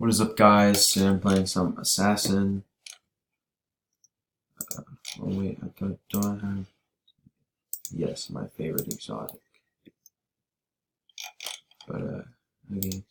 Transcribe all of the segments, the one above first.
What is up, guys? Today I'm playing some Assassin. Oh wait, I thought, do I have? Yes, my favorite exotic. But okay.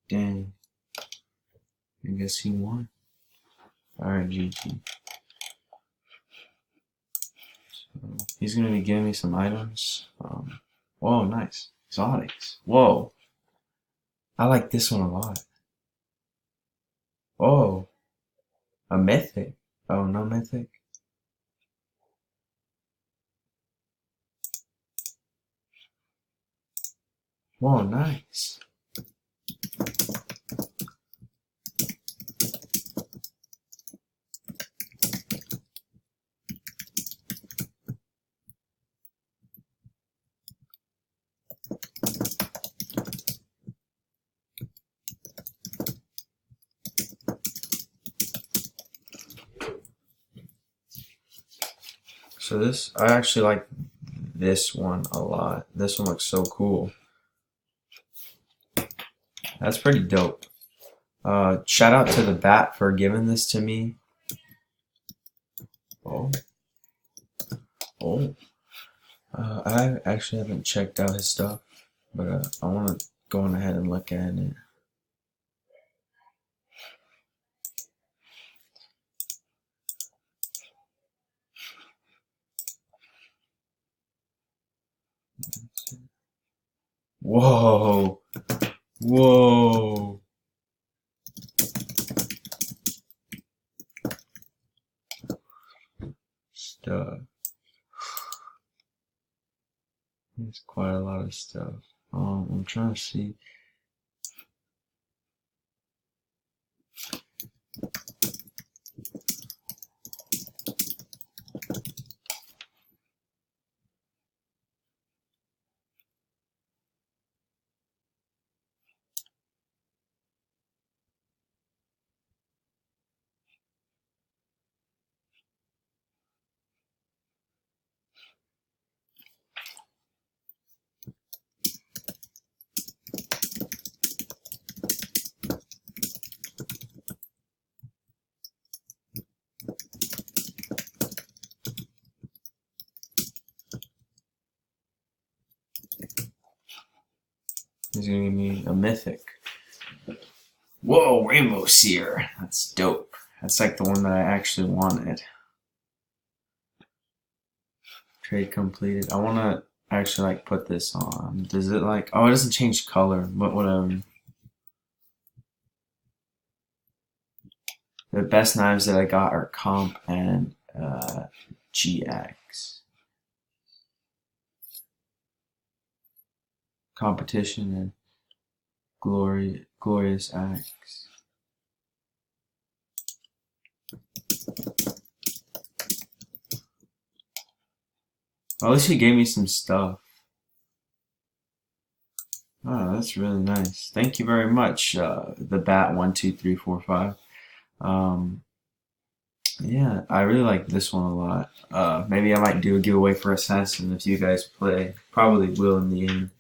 Dang. I guess he won. Alright, GG. So, he's gonna be giving me some items. Whoa, nice. Exotics. Whoa. I like this one a lot. Oh, a mythic. Oh, no mythic. Whoa, nice. So I actually like this one a lot. This one looks so cool. That's pretty dope. Shout out to the Bat for giving this to me. Oh, oh. I actually haven't checked out his stuff, but I want to go on ahead and look at it. Whoa, whoa. Stuff. There's quite a lot of stuff. I'm trying to see. He's gonna give me a mythic. Whoa, Rainbow Seer. That's dope. That's like the one that I actually wanted. Trade completed. I wanna actually like put this on. Does it like? Oh, it doesn't change color, but whatever. The best knives that I got are Comp and GX. Competition and Glorious Axe. Well, at least he gave me some stuff. Oh, that's really nice. Thank you very much, the Bat 12345. Yeah, I really like this one a lot. Maybe I might do a giveaway for Assassin if you guys play. Probably will in the end.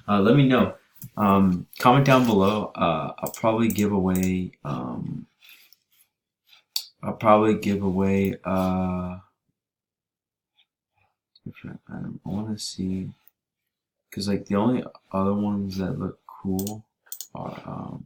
Let me know. Comment down below. I'll probably give away. I'll probably give away. Different item. I want to see, because like the only other ones that look cool are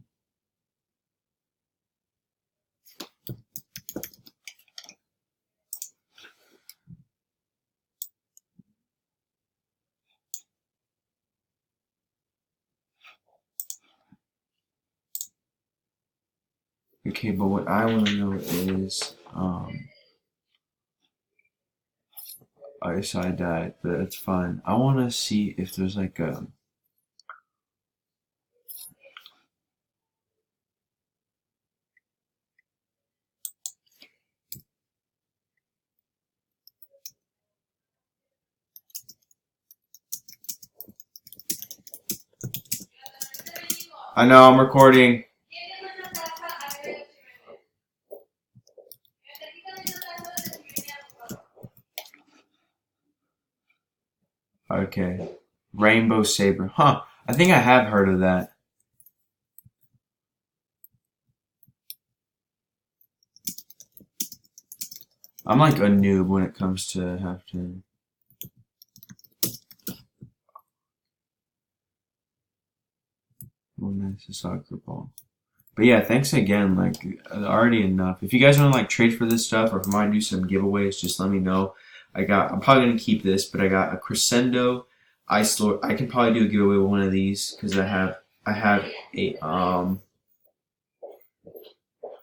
okay, but what I want to know is I guess I died, but it's fine. I want to see if there's like a I know I'm recording. Okay. Rainbow Saber. Huh. I think I have heard of that. I'm like a noob when it comes to have to. Oh, nice, a soccer ball. But yeah, thanks again. Like, already enough. If you guys want to like trade for this stuff, or if you want to do some giveaways, just let me know. I'm probably gonna keep this, but I got a Crescendo Ice Lord. I can probably do a giveaway with one of these because I have a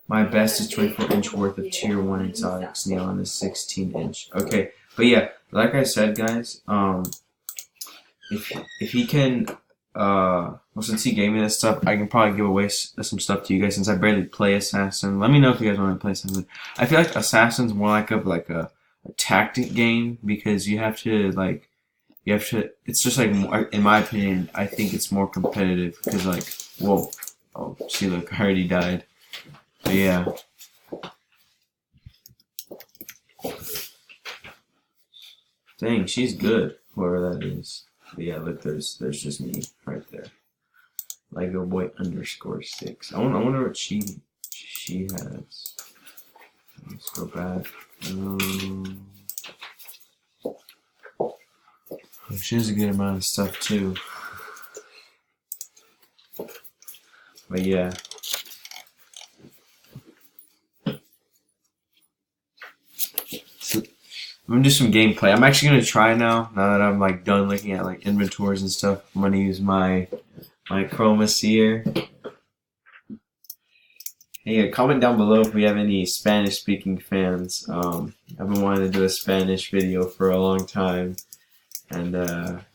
my best is 24-inch worth of tier 1 exotic snail on this 16-inch. Okay, but yeah, like I said, guys, if he can, well, since he gave me this stuff, I can probably give away some stuff to you guys since I barely play Assassin. Let me know if you guys want to play something. I feel like Assassin's more like a tactic game because you have to like it's just like in my opinion I think it's more competitive because like whoa, oh see, look, I already died. But yeah, dang, she's good, whoever that is. But yeah, look, there's just me right there. Lego Boy _6. I wonder what she has. Let's go back. She has a good amount of stuff too. But yeah. So, I'm gonna do some gameplay. I'm actually gonna try now that I'm like done looking at like inventories and stuff. I'm gonna use my Chroma Seer. Hey, comment down below if we have any Spanish speaking fans. I've been wanting to do a Spanish video for a long time. And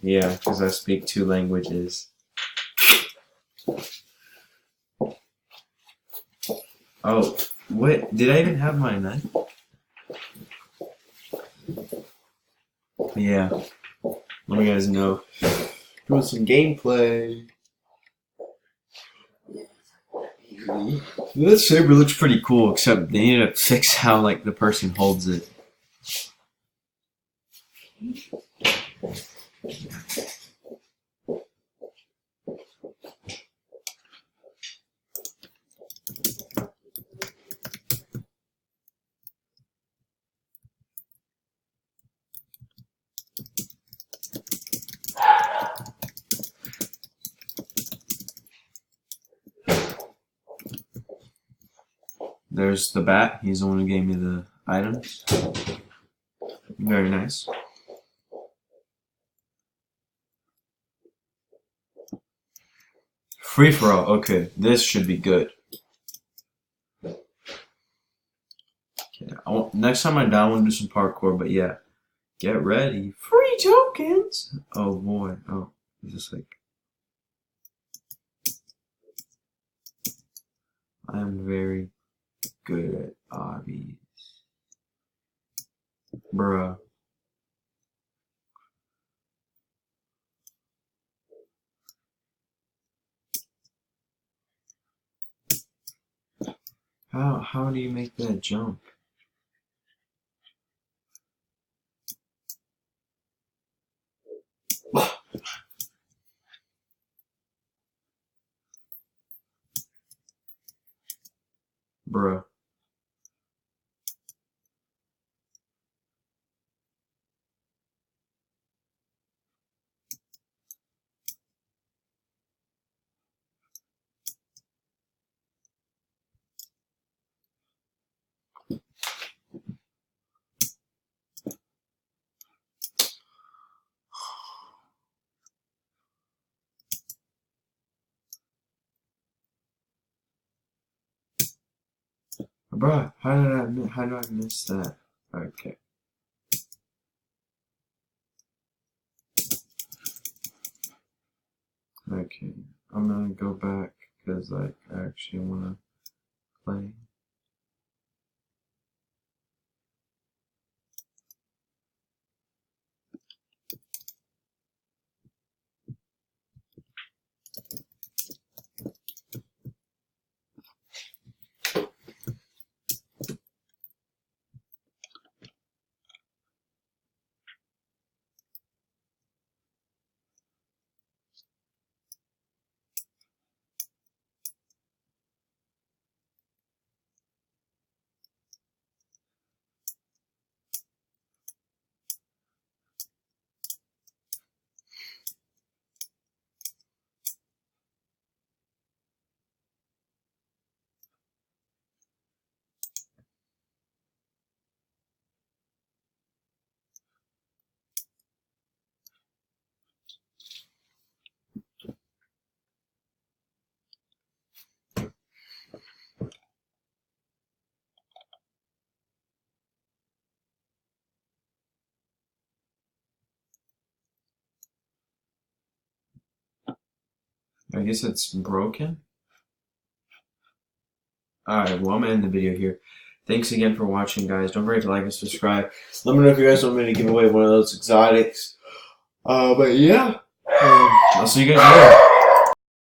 yeah, because I speak 2 languages. Oh, what? Did I even have my knife? Yeah. Let me guys know. Doing some gameplay. This saber looks pretty cool, except they need to fix how like the person holds it. There's the bat. He's the one who gave me the items. Very nice. Free for all. Okay, this should be good. Okay, next time I die, I want to do some parkour. But yeah, get ready. Free tokens. Oh boy. Oh, is this like? I am very good at obbies. Bruh. How do you make that jump? Bruh. Bruh, how do I miss that? Okay. Okay. I'm gonna go back because like I actually wanna play. I guess it's broken. Alright, well, I'm gonna end the video here. Thanks again for watching, guys. Don't forget to like and subscribe. Let me know if you guys want me to give away one of those exotics. But yeah, I'll see you guys later.